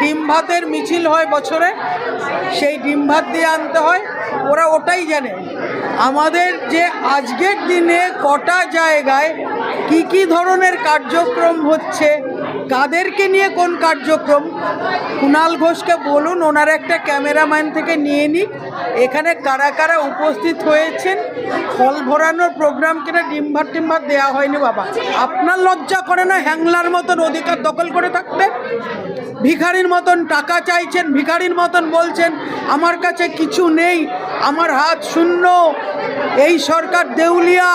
ডিম ভাতের মিছিল হয় বছরে, সেই ডিম ভাত দিয়ে আনতে হয়, ওরা ওটাই জানে। আমাদের যে আজকের দিনে কটা জায়গায় কি কি ধরনের কার্যক্রম হচ্ছে, কাদেরকে নিয়ে কোন কার্যক্রম, কুণাল ঘোষকে বলুন ওনার একটা ক্যামেরাম্যান থেকে নিয়ে নিক এখানে কারা কারা উপস্থিত হয়েছেন। ফল ভরানোর প্রোগ্রাম কিনা ডিম ভাত দেওয়া হয়নি। বাবা, আপনার লজ্জা করে না হ্যাংলার মতন অধিকার দখল করে থাকতে? ভিখারির মতন টাকা চাইছেন, ভিখারির মতন বলছেন আমার কাছে কিছু নেই, আমার হাত শূন্য, এই সরকার দেউলিয়া,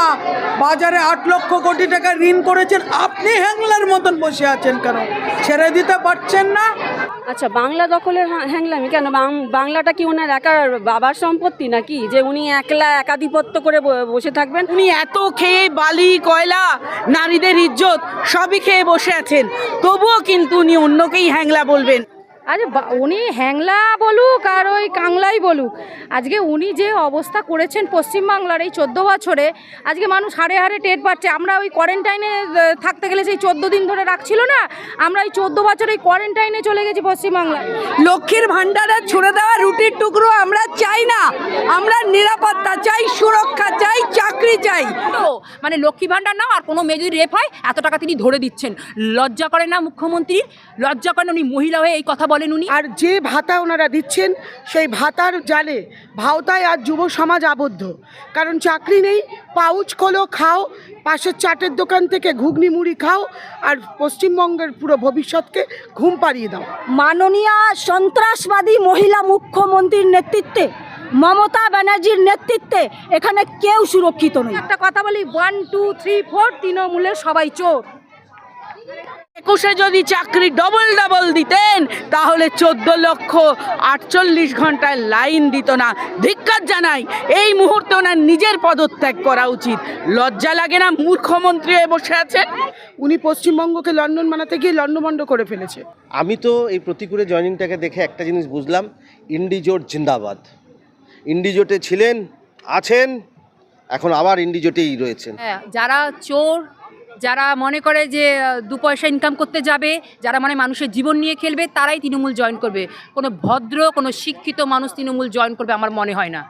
বাজারে 8 লক্ষ কোটি টাকা ঋণ করেছেন, আপনি হ্যাংলার মতন বসে আছেন কেন? ছেড়ে দিতে পারছেন না? আচ্ছা, বাংলা দখলের হ্যাংলামি কেন? বাংলাটা কি ওনার একার বাবার সম্পত্তি নাকি যে উনি একলা একাধিপত্য করে বসে থাকবেন? উনি এত খেয়ে বালি কয়লা নারীদের ইজ্জত সবই খেয়ে বসে আছেন, তবুও কিন্তু উনি অন্যকেই হ্যাংলা বলবেন। আরে উনি হ্যাংলা বলুক আর ওই কাংলাই বলুক, আজকে উনি যে অবস্থা করেছেন পশ্চিমবাংলার এই 14 বছরে, আজকে মানুষ হাড়ে হাড়ে টের পাচ্ছে। আমরা ওই কোয়ারেন্টাইনে থাকতে গেলে সেই 14 দিন ধরে রাখছিল না, আমরা এই 14 বছর এই কোয়ারেন্টাইনে চলে গেছি পশ্চিমবাংলায়। লক্ষ্মীর ভাণ্ডারে ছুড়ে দেওয়া রুটির টুকরো আমরা চাই না, আমরা নিরাপত্তা চাই, সুরক্ষা চাই, চাকরি চাই। মানে লক্ষ্মী ভাণ্ডার নাও আর কোনো মেয়ে যদি রেপ হয় এত টাকা তিনি ধরে দিচ্ছেন, লজ্জা করে না মুখ্যমন্ত্রী? লজ্জা করেন? উনি মহিলা হয়ে এই কথা বলেন উনি? আর যে ভাতা ওনারা দিচ্ছেন সেই ভাতার জালে ভাওতায় আর যুব সমাজ আবদ্ধ। কারণ চাকরি নেই, পাউচ খোলো খাও, পাশের চাটের দোকান থেকে ঘুগনি মুড়ি খাও, আর পশ্চিমবঙ্গের পুরো ভবিষ্যৎকে ঘুম পাড়িয়ে দাও। মাননীয়া সন্ত্রাসবাদী মহিলা মুখ্যমন্ত্রীর নেতৃত্বে, মমতা ব্যানার্জির নেতৃত্বে এখানে কেউ সুরক্ষিত নেই। একটা কথা বলি, 1, 2, 3, 4 তৃণমূলের সবাই চোর। 21-এ যদি চাকরি ডবল দিতেন তাহলে 14,48 ঘন্টায় লাইন দিত না। ধিক্কার জানাই, এই মুহূর্তে ওনার নিজের পদত্যাগ করা উচিত। লজ্জা লাগে না মুখ্যমন্ত্রী হয়ে বসে আছেন? উনি পশ্চিমবঙ্গকে লন্ডন বানাতে গিয়ে লন্ডভন্ড করে ফেলেছে। আমি তো এই প্রতিকূলে জয়েনিংটাকে দেখে একটা জিনিস বুঝলাম, ইন্ডিজোট জিন্দাবাদ। ইন্ডিজোটে ছিলেন, আছেন, এখন আবার ইন্ডিজোটেই রয়েছেন। যারা চোর, যারা মনে করে যে 2 পয়সা ইনকাম করতে যাবে, যারা মানে মানুষের জীবন নিয়ে খেলবে, তারাই তৃণমূল জয়েন করবে। কোনো ভদ্র, কোনো শিক্ষিত মানুষ তৃণমূল জয়েন করবে আমার মনে হয় না।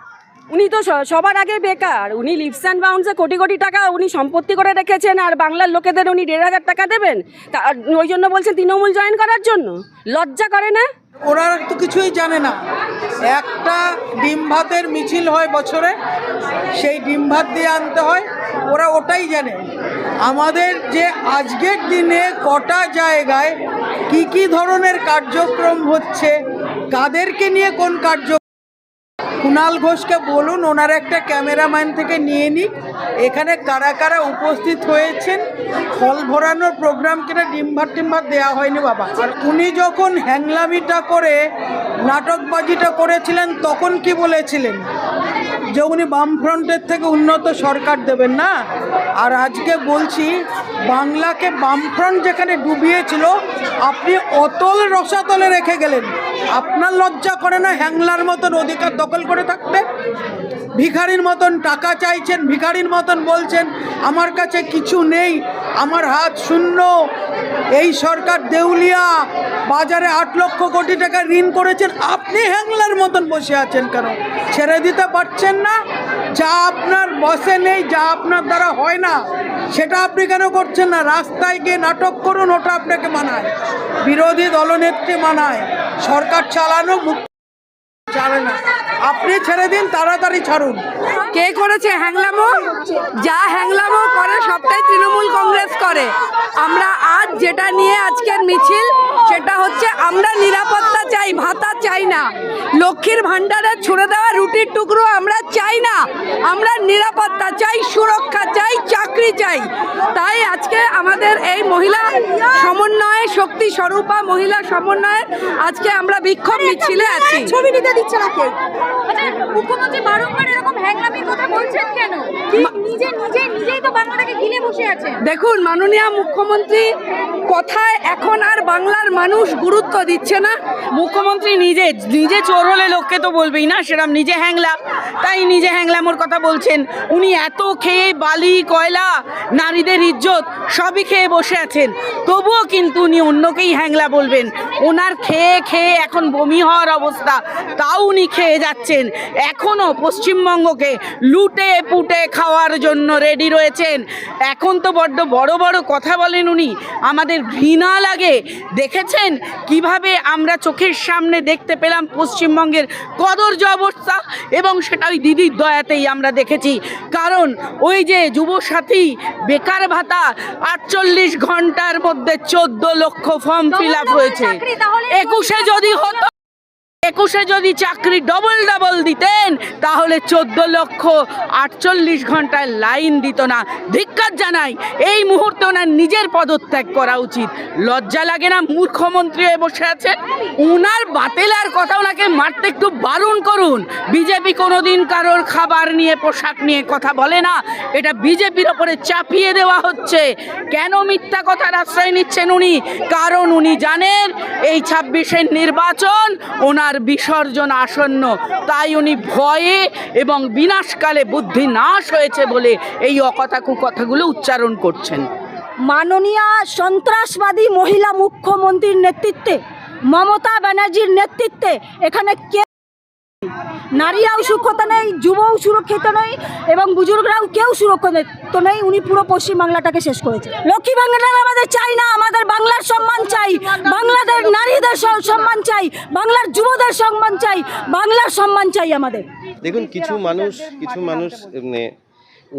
উনি তো সবার আগে বেকার। উনি লিপস অ্যান্ড বাউন্সে কোটি কোটি টাকা উনি সম্পত্তি করে রেখেছেন, আর বাংলার লোকেদের উনি 1,500 টাকা দেবেন, ওই জন্য বলছেন তৃণমূল জয়েন করার জন্য। লজ্জা করে না? ওরা তো কিছুই জানে না। একটা ডিম ভাতের মিছিল হয় বছরে, সেই ডিম ভাত দিয়ে আনতে হয়, ওরা ওটাই জানে। আমাদের যে আজকের দিনে কটা জায়গায় কি কি ধরনের কার্যক্রম হচ্ছে, কাদেরকে নিয়ে কোন কার্যক্রম, কুণাল ঘোষকে বলুন ওনার একটা ক্যামেরাম্যান থেকে নিয়ে নিক এখানে কারা কারা উপস্থিত হয়েছেন। ফল ভরানোর প্রোগ্রাম কিনা ডিম ভাত দেওয়া হয়নি। বাবা, আর উনি যখন হ্যাংলামিটা করে নাটকবাজিটা করেছিলেন তখন কি বলেছিলেন? যে উনি বামফ্রন্টের থেকে উন্নত সরকার দেবেন না। আর আজকে বলছি, বাংলাকে বামফ্রন্ট যেখানে ডুবিয়েছিল আপনি অতল রসাতলে রেখে গেলেন। আপনার লজ্জা করে না হ্যাংলার মতন অধিকার দখল করে থাকতে? ভিখারির মতন টাকা চাইছেন, ভিখারির মতন বলছেন আমার কাছে কিছু নেই, আমার হাত শূন্য, এই সরকার দেউলিয়া, বাজারে 8 লক্ষ কোটি টাকা ঋণ করেছেন, আপনি হ্যাংলার মতন বসে আছেন কেন? ছেড়ে দিতে পারছেন না? যা আপনার বসে নেই, যা আপনার দ্বারা হয় না, সেটা আপনি কেন করছেন না? রাস্তায় গিয়ে নাটক করুন, ওটা আপনাকে মানায়, বিরোধী দলনেত্রী মানায়, সরকার চালানো জানে না। আপনি ছেড়ে দিন, তাড়াতাড়ি ছাড়ুন। কে করেছে হ্যাংলামো? যা হ্যাংলামো করে সবটাই তৃণমূল কংগ্রেস করে। আমরা আজ যেটা নিয়ে আজকের মিছিল, সেটা হচ্ছে আমরা নিরাপত্তা চাই, ভাতা চাই না। লক্ষ্মীর ভাণ্ডারে ছুড়ে দেওয়া রুটির টুকরো আমরা চাই না, আমরা নিরাপত্তা চাই, সুরক্ষা চাই, চাকরি চাই। তাই আজকে আমাদের এই মহিলা সমন্বয়ে, শক্তি স্বরূপা মহিলা সমন্বয়ে আজকে আমরা বিক্ষোভ মিছিলে আছি। ছবি নিতে দিচ্ছে না কেউ। আচ্ছা, মুখ্যমন্ত্রী বারংবার এরকম হ্যাংলামির কথা বলছেন কেন? নিজেই তো বাংলাটাকে গিলে বসে আছেন। দেখুন, মাননীয় মুখ্যমন্ত্রী কথায় এখন আর বাংলার মানুষ গুরুত্ব দিচ্ছে না। মুখ্যমন্ত্রী নিজে নিজে চোর হলে লোককে তো বলবেই না, সেরকম নিজে হ্যাংলা, তাই নিজে হ্যাংলামোর কথা বলছেন। উনি এত খেয়ে বালি কয়লা নারীদের ইজ্জত সবই খেয়ে বসে আছেন, তবুও কিন্তু উনি অন্যকেই হ্যাংলা বলবেন। ওনার খেয়ে খেয়ে এখন বমি হওয়ার অবস্থা, তাও উনি খেয়ে যাচ্ছেন। এখনও পশ্চিমবঙ্গকে লুটে পুটে খাওয়ার জন্য রেডি রয়েছেন। এখন তো বড্ড বড় বড় কথা বলেন উনি, আমাদের ঘৃণা লাগে। দেখেছেন কিভাবে আমরা চোখের সামনে দেখতে পেলাম পশ্চিমবঙ্গের কদর্য অবস্থা, এবং সেটা ওই দিদির দয়াতেই আমরা দেখেছি। কারণ ওই যে যুবসাথী বেকার ভাতা 48 ঘন্টার মধ্যে 14 লক্ষ ফর্ম ফিল আপ হয়েছে। 21-এ যদি চাকরি ডবল দিতেন তাহলে 14 লক্ষ 48 ঘন্টায় লাইন দিত না। ধিক্কার জানাই, এই মুহূর্তে ওনার নিজের পদত্যাগ করা উচিত। লজ্জা লাগে না? মুখ্যমন্ত্রী হয়ে বসে আছেন, ওনার বাতেলার কথা ওনাকে মারতে একটু বারণ করুন। বিজেপি কোনোদিন কারোর খাবার নিয়ে পোশাক নিয়ে কথা বলে না, এটা বিজেপির ওপরে চাপিয়ে দেওয়া হচ্ছে। কেন মিথ্যা কথার আশ্রয় নিচ্ছেন উনি? কারণ উনি জানেন এই 26-এর নির্বাচন ওনার বিসর্জন আসন্ন, তাই উনি ভয়ে এবং বিনাশকালে বুদ্ধি নাশ হয়েছে বলে এই কথাগুলো উচ্চারণ করছেন। মাননীয় সন্ত্রাসবাদী মহিলা মুখ্যমন্ত্রীর নেতৃত্বে, মমতা ব্যানার্জির নেতৃত্বে এখানে কে নারীরাও সুরক্ষিত নেই, যুবও সুরক্ষিত নেই, এবং বুজুর্গরাও কেউ সুরক্ষিত নেই। উনি পুরো পশ্চিমবাংলাটাকে শেষ করেছে। লক্ষ্মী ভাণ্ডার আমাদের চাই না, আমাদের বাংলার সম্মান চাই, বাংলাদেশ নারীদের সম্মান চাই, বাংলার যুবদের সম্মান চাই, বাংলার সম্মান চাই আমাদের। দেখুন, কিছু মানুষ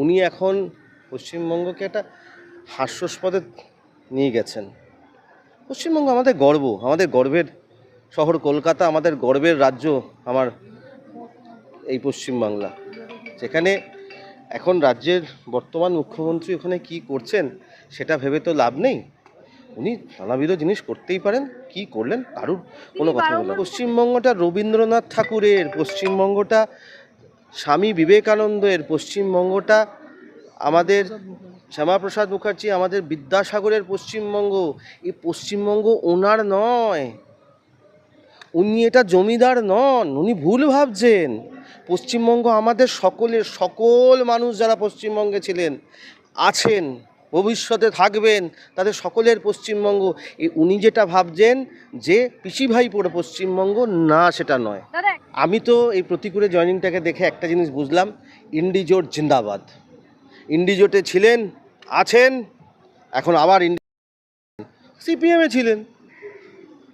উনি এখন পশ্চিমবঙ্গকে একটা হাস্যস্পদে নিয়ে গেছেন। পশ্চিমবঙ্গ আমাদের গর্ব, আমাদের গর্বের শহর কলকাতা, আমাদের গর্বের রাজ্য আমার এই পশ্চিমবাংলা। যেখানে এখন রাজ্যের বর্তমান মুখ্যমন্ত্রী ওখানে কি করছেন সেটা ভেবে তো লাভ নেই। উনি নানাবিধ জিনিস করতেই পারেন, কি করলেন কারুর কোনো কথা বলল। পশ্চিমবঙ্গটা রবীন্দ্রনাথ ঠাকুরের, পশ্চিমবঙ্গটা স্বামী বিবেকানন্দের, পশ্চিমবঙ্গটা আমাদের শ্যামাপ্রসাদ মুখার্জি, আমাদের বিদ্যাসাগরের পশ্চিমবঙ্গ। এই পশ্চিমবঙ্গ ওনার নয়, উনি এটা জমিদার নন, উনি ভুল ভাবছেন। পশ্চিমবঙ্গ আমাদের সকলের, সকল মানুষ যারা পশ্চিমবঙ্গে ছিলেন, আছেন, ভবিষ্যতে থাকবেন, তাদের সকলের পশ্চিমবঙ্গ। উনি যেটা ভাবছেন যে পিসিভাই পড়ে পশ্চিমবঙ্গ, না সেটা নয়। আমি তো এই প্রতিকূলে জয়েনিংটাকে দেখে একটা জিনিস বুঝলাম, ইন্ডিজোট জিন্দাবাদ। ইন্ডিজোটে ছিলেন, আছেন, এখন আবার সিপিএমে ছিলেন,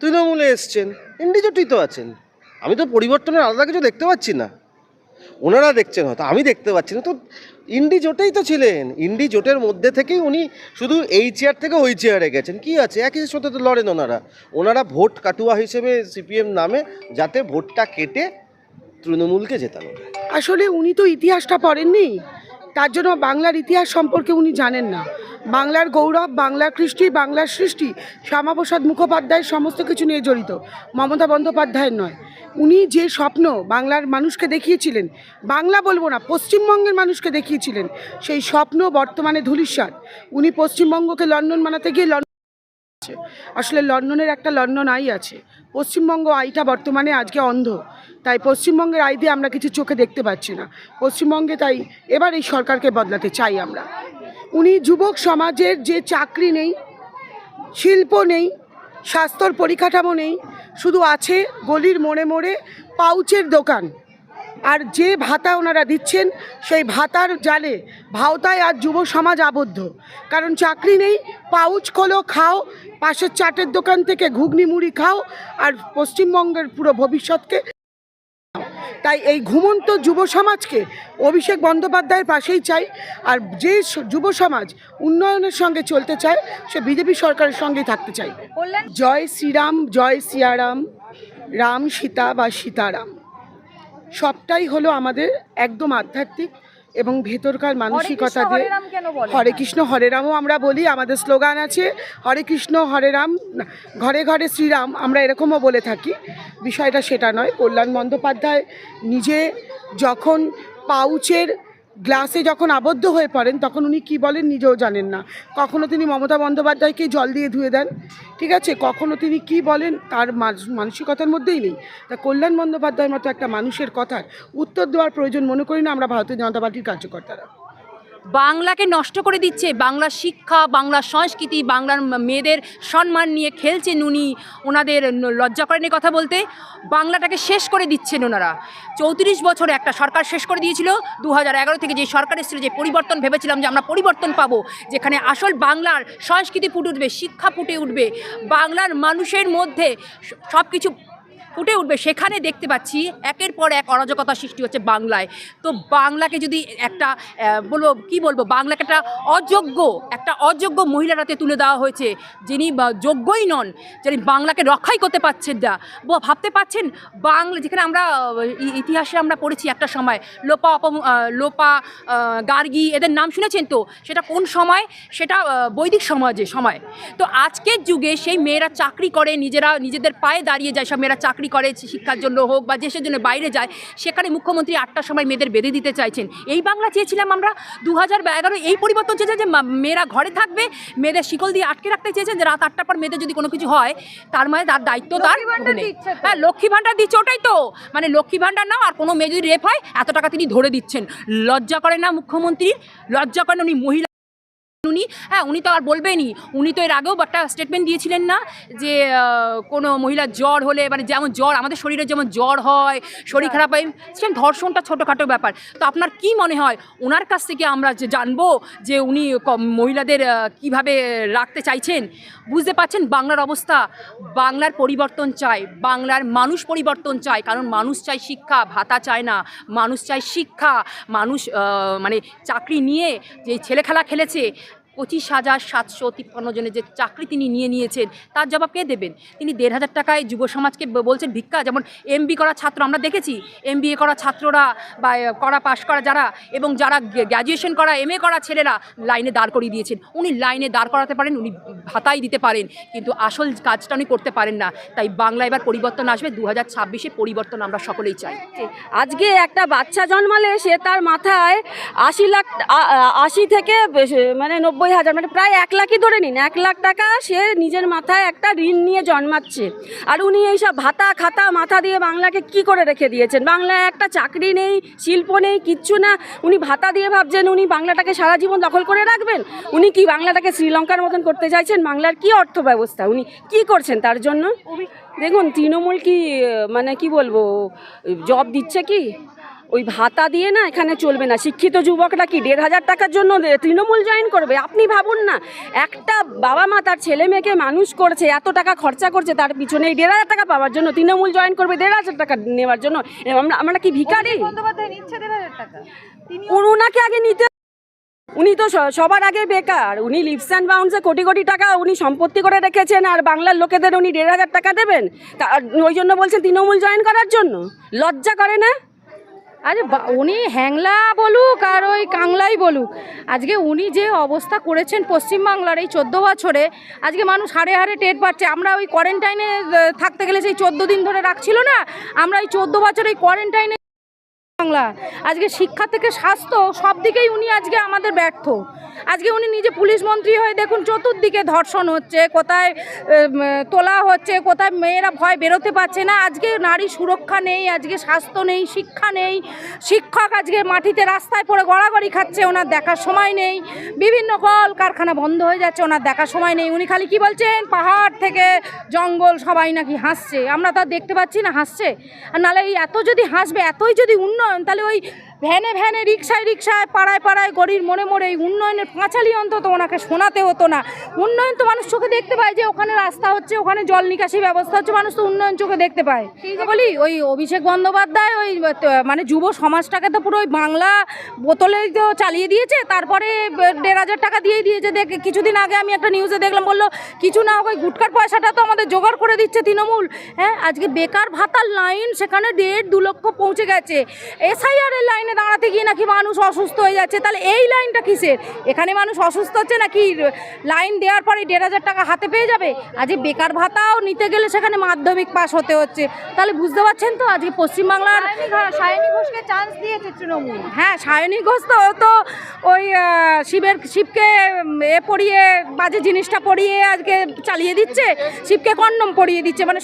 তৃণমূলে এসছেন, ইন্ডিজোটেই তো আছেন। আমি তো পরিবর্তনের আলাদা কিছু দেখতে পাচ্ছি না, ওনারা দেখছেন হয়তো, আমি দেখতে পাচ্ছি না। তো ইন্ডিজোটেই তো ছিলেন, ইন্ডিজোটের মধ্যে থেকেই উনি শুধু এই চেয়ার থেকে ওই চেয়ারে গেছেন। কি আছে, একই সাথে তো লড়েন ওনারা ভোট কাটুয়া হিসেবে সিপিএম নামে, যাতে ভোটটা কেটে তৃণমূলকে জেতানো যায়। আসলে উনি তো ইতিহাসটা পড়েননি, তার জন্য বাংলার ইতিহাস সম্পর্কে উনি জানেন না। বাংলার গৌরব, বাংলার কৃষ্টি, বাংলার সৃষ্টি শ্যামাপ্রসাদ মুখোপাধ্যায়ের সমস্ত কিছু নিয়ে জড়িত, মমতা বন্দ্যোপাধ্যায়ের নয়। উনি যে স্বপ্ন বাংলার মানুষকে দেখিয়েছিলেন, বাংলা বলবো না, পশ্চিমবঙ্গের মানুষকে দেখিয়েছিলেন, সেই স্বপ্ন বর্তমানে ধূলিসাৎ। উনি পশ্চিমবঙ্গকে লন্ডন বানাতে গিয়ে আসলে লন্ডনের একটা লন্ডন আই আছে, পশ্চিমবঙ্গ আইটা বর্তমানে আজকে অন্ধ। তাই পশ্চিমবঙ্গের আই দিয়ে আমরা কিছু চোখে দেখতে পাচ্ছি না পশ্চিমবঙ্গে। তাই এবার এই সরকারকে বদলাতে চাই আমরা। উনি যুবক সমাজের যে চাকরি নেই, শিল্প নেই, স্বাস্থ্যর পরিকাঠামো নেই, শুধু আছে গলির মোড়ে মোড়ে পাউচের দোকান। আর যে ভাতা ওনারা দিচ্ছেন সেই ভাতার জালে ভাওতায় আজ যুব সমাজ আবদ্ধ। কারণ চাকরি নেই, পাউচ খোলো, খাও, পাশের চাটের দোকান থেকে ঘুগনি মুড়ি খাও, আর পশ্চিমবঙ্গের পুরো ভবিষ্যৎকে। তাই এই ঘুমন্ত যুব সমাজকে অভিষেক বন্দ্যোপাধ্যায়ের পাশেই চাই। আর যে যুব সমাজ উন্নয়নের সঙ্গে চলতে চায় সে বিজেপি সরকারের সঙ্গেই থাকতে চাই। জয় শ্রীরাম, জয় সিয়ারাম, রাম সীতা বা সীতারাম, সবটাই হলো আমাদের একদম আধ্যাত্মিক এবং ভেতরকার মানসিকতা দিয়ে। হরে কৃষ্ণ হরে রামও আমরা বলি, আমাদের স্লোগান আছে হরে কৃষ্ণ হরে রাম, ঘরে ঘরে শ্রীরাম, আমরা এরকমও বলে থাকি। বিষয়টা সেটা নয়। কল্যাণ বন্দ্যোপাধ্যায় নিজে যখন পাউচের গ্লাসে যখন আবদ্ধ হয়ে পড়েন তখন উনি কি বলেন নিজেও জানেন না। কখনো তিনি মমতা বন্দ্যোপাধ্যায়কে জল দিয়ে ধুয়ে দেন, ঠিক আছে, কখনো তিনি কি বলেন তার মানসিকতার মধ্যেই নেই। তা কল্যাণ বন্দ্যোপাধ্যায়ের মতো একটা মানুষের কথার উত্তর দেওয়ার প্রয়োজন মনে করি না আমরা ভারতীয় জনতা পার্টির কার্যকর্তারা। বাংলাকে নষ্ট করে দিচ্ছে, বাংলার শিক্ষা, বাংলার সংস্কৃতি, বাংলার মেয়েদের সম্মান নিয়ে খেলছেন উনি। ওনাদের লজ্জা করেন এই কথা বলতে। বাংলাটাকে শেষ করে দিচ্ছেন ওনারা। 34 বছরে একটা সরকার শেষ করে দিয়েছিল। 2011 থেকে যে সরকার এসেছিল, যে পরিবর্তন ভেবেছিলাম যে আমরা পরিবর্তন পাবো, যেখানে আসল বাংলার সংস্কৃতি ফুটে উঠবে, শিক্ষা ফুটে উঠবে, বাংলার মানুষের মধ্যে সব কিছু ফুটে উঠবে, সেখানে দেখতে পাচ্ছি একের পর এক অরাজকতা সৃষ্টি হচ্ছে বাংলায়। তো বাংলাকে যদি একটা বলবো বাংলাকে একটা অযোগ্য মহিলার হাতে তুলে দেওয়া হয়েছে, যিনি যোগ্যই নন, যিনি বাংলাকে রক্ষাই করতে পারছেন না। ভাবতে পারছেন বাংলা, যেখানে আমরা ইতিহাসে আমরা পড়েছি একটা সময় লোপা গার্গী, এদের নাম শুনেছেন তো? সেটা কোন সময়? সেটা বৈদিক সময়। তো আজকের যুগে সেই মেয়েরা চাকরি করে, নিজেদের পায়ে দাঁড়িয়ে যায়, সব মেয়েরা চাকরি করে, শিক্ষার জন্য হোক বা দেশের জন্য বাইরে যায়। সেখানে মুখ্যমন্ত্রী 8টার সময় মেয়েদের বেঁধে দিতে চাইছেন। এই বাংলা চেয়েছিলাম আমরা। 2011 এই পরিবর্তন চেয়েছে যে মেয়েরা ঘরে থাকবে, মেয়েদের শিকল দিয়ে আটকে রাখতে চেয়েছেন, যে রাত 8টার পর মেয়েদের যদি কোনো কিছু হয় তার মানে তার দায়িত্ব তার। হ্যাঁ, লক্ষ্মী ভাণ্ডার দিচ্ছে, ওটাই তো, মানে লক্ষ্মী ভাণ্ডার নাও, আর কোনো মেয়ে যদি রেপ হয় এত টাকা তিনি ধরে দিচ্ছেন। লজ্জা করে না মুখ্যমন্ত্রী? লজ্জা করেন উনি মহিলা? উনি তো আর বলবেনই। উনি তো এর আগেও একটা স্টেটমেন্ট দিয়েছিলেন না, যে কোনো মহিলার জ্বর হলে, মানে যেমন জ্বর আমাদের শরীরে যেমন জ্বর হয়, শরীর খারাপ হয়, সেরকম ধর্ষণটা ছোটোখাটো ব্যাপার। তো আপনার কি মনে হয় ওনার কাছ থেকে আমরা যে জানবো যে উনি মহিলাদের কিভাবে রাখতে চাইছেন? বুঝতে পারছেন বাংলার অবস্থা? বাংলার পরিবর্তন চাই, বাংলার মানুষ পরিবর্তন চায়। কারণ মানুষ চায় শিক্ষা, ভাতা চায় না। মানুষ চায় শিক্ষা। মানুষ মানে চাকরি নিয়ে যে ছেলে খেলা খেলেছে, 25,753 জনের যে চাকরি তিনি নিয়েছেন, তার জবাব কে দেবেন? তিনি 1,500 টাকায় যুব সমাজকে বলছেন ভিক্ষা। যেমন MB করা ছাত্র আমরা দেখেছি, MBA করা ছাত্ররা বা পাশ করা যারা, এবং যারা গ্র্যাজুয়েশন করা, MA করা ছেলেরা লাইনে দাঁড় করিয়ে দিয়েছেন। উনি লাইনে দাঁড় করাতে পারেন, উনি ভাতাই দিতে পারেন, কিন্তু আসল কাজটা উনি করতে পারেন না। তাই বাংলা এবার পরিবর্তন আসবে। 2026-এ পরিবর্তন আমরা সকলেই চাই। আজকে একটা বাচ্চা জন্মালে সে তার মাথায় 80 থেকে মানে 90,000, মানে প্রায় 1 লাখই ধরে নিন, 1 লাখ টাকা সে নিজের মাথায় একটা ঋণ নিয়ে জন্মাচ্ছে। আর উনি এইসব ভাতা খাতা মাথা দিয়ে বাংলাকে কি করে রেখে দিয়েছেন? বাংলায় একটা চাকরি নেই, শিল্প নেই, কিচ্ছু না। উনি ভাতা দিয়ে ভাবছেন উনি বাংলাটাকে সারা জীবন দখল করে রাখবেন। উনি কি বাংলাটাকে শ্রীলঙ্কার মতন করতে চাইছেন? বাংলার কি অর্থ ব্যবস্থা, উনি কি করছেন তার জন্য? দেখুন, তৃণমূল কি মানে কি বলবো, জব দিচ্ছে কি? ওই ভাতা দিয়ে না এখানে চলবে না। শিক্ষিত যুবকরা কি 1,500 টাকার জন্য তৃণমূল জয়েন করবে? আপনি ভাবুন না, একটা বাবা মা তার ছেলে মেয়েকে মানুষ করছে, এত টাকা খরচা করছে, তার পিছনে 1,500 টাকা পাওয়ার জন্য তৃণমূল জয়েন করবে 1,500 টাকা নেওয়ার জন্য? আমরা কি ভিখারি? ওনাকে আগে নিতে, উনি তো সবার আগে বেকার। উনি লিপস অ্যান্ড বাউন্সে কোটি কোটি টাকা উনি সম্পত্তি করে রেখেছেন, আর বাংলার লোকেদের উনি 1,500 টাকা দেবেন? ওই জন্য বলছেন তৃণমূল জয়েন করার জন্য? লজ্জা করে না? আরে উনি হ্যাংলা বলুক আর ওই কাংলাই বলুক, আজকে উনি যে অবস্থা করেছেন পশ্চিমবাংলার এই 14 বছরে, আজকে মানুষ হাড়ে হাড়ে টের পাচ্ছে। আমরা ওই কোয়ারেন্টাইনে থাকতে গেলে সেই 14 দিন ধরে রাখছিল না, আমরা এই 14 বছর এই কোয়ারেন্টাইনে বাংলা। আজকে শিক্ষা থেকে স্বাস্থ্য সব দিকেই উনি আজকে আমাদের ব্যর্থ। আজকে উনি নিজে পুলিশ মন্ত্রী হয়ে দেখুন চতুর্দিকে ধর্ষণ হচ্ছে, কোথায় তোলা হচ্ছে, কোথায় মেয়েরা ভয় বেরোতে পারছে না। আজকে নারী সুরক্ষা নেই, আজকে স্বাস্থ্য নেই, শিক্ষা নেই। শিক্ষক আজকে মাটিতে রাস্তায় পড়ে গড়াগড়ি খাচ্ছে, ওনার দেখার সময় নেই। বিভিন্ন কল কারখানা বন্ধ হয়ে যাচ্ছে, ওনার দেখার সময় নেই। উনি খালি কি বলছেন, পাহাড় থেকে জঙ্গল সবাই নাকি হাসছে। আমরা তো দেখতে পাচ্ছি না হাসছে। আর নাহলে এই এত যদি হাসবে, এতই যদি উন্নয়ন, তাহলে ওই ভ্যানে ভ্যানে রিক্সায় রিক্সায় পাড়ায় পাড়ায় গড়ির মোড়ে মোড়ে এই উন্নয়নের পাঁচালি অন্তত ওনাকে শোনাতে হতো না। উন্নয়ন তো মানুষ চোখে দেখতে পায়, যে ওখানে রাস্তা হচ্ছে, ওখানে জল নিকাশি ব্যবস্থা হচ্ছে, মানুষ তো উন্নয়ন চোখে দেখতে পায়। ঠিক বলি, ওই অভিষেক বন্দ্যোপাধ্যায় ওই মানে যুব সমাজটাকে তো পুরো ওই বাংলা বোতলেই তো চালিয়ে দিয়েছে। তারপরে 1,500 টাকা দিয়ে দিয়েছে। কিছুদিন আগে আমি একটা নিউজে দেখলাম, বললো কিছু না ওই গুটকার পয়সাটা তো আমাদের জোগাড় করে দিচ্ছে তৃণমূল। হ্যাঁ, আজকে বেকার ভাতার লাইন সেখানে 1.5-2 লক্ষ পৌঁছে গেছে। SIR এর লাইনে লাইনে দাঁড়াতে গিয়ে নাকি মানুষ অসুস্থ হয়ে যাচ্ছে, তাহলে এই লাইনটা কিসের? এখানে মানুষ অসুস্থ হচ্ছে নাকি লাইন দেওয়ার পরে 1,500 টাকা হাতে পেয়ে যাবে? আজকে বেকার ভাতাও নিতে গেলে সেখানে মাধ্যমিক পাস হতে হচ্ছে। তাহলে বুঝতে পারছেন তো আজকে পশ্চিমবাংলার সায়নী ঘোষকে চান্স দিয়েছে তৃণমূল। হ্যাঁ, সায়নী ঘোষ তো ওই শিবকে পড়িয়ে বাজে জিনিসটা পড়িয়ে আজকে চালিয়ে দিচ্ছে, শিবকে কন্ডম পড়িয়ে দিচ্ছে। মানে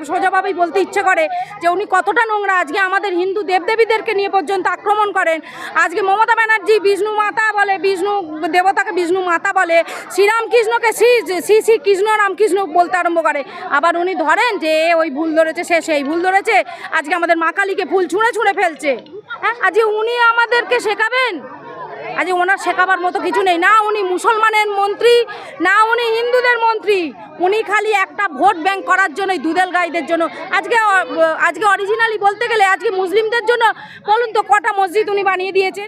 সোজাভাবেই বলতে ইচ্ছে করে যে উনি কতটা নোংরা। আজকে আমাদের হিন্দু দেবদেবীদেরকে নিয়ে পর্যন্ত আক্রমণ করেন। আজকে মমতা ব্যানার্জি বিষ্ণু মাতা বলে, বিষ্ণু দেবতাকে বিষ্ণু মাতা বলে, শ্রীরামকৃষ্ণকে শ্রী কৃষ্ণ রামকৃষ্ণ বলতে আরম্ভ করে। আবার উনি ধরেন যে ওই ভুল ধরেছে, সে সেই ভুল ধরেছে, আজকে আমাদের মা কালীকে ফুল ছুঁড়ে ছুঁড়ে ফেলছে। হ্যাঁ, আজকে উনি আমাদেরকে শেখাবেন? আজকে ওনার শেখাবার মতো কিছু নেই। না উনি মুসলমানের মন্ত্রী, না উনি হিন্দুদের মন্ত্রী। উনি খালি একটা ভোট ব্যাংক করার জন্যই, দুধেল গাইদের জন্য। আজকে অরিজিনালি বলতে গেলে আজকে মুসলিমদের জন্য বলুন তো কটা মসজিদ উনি বানিয়ে দিয়েছেন?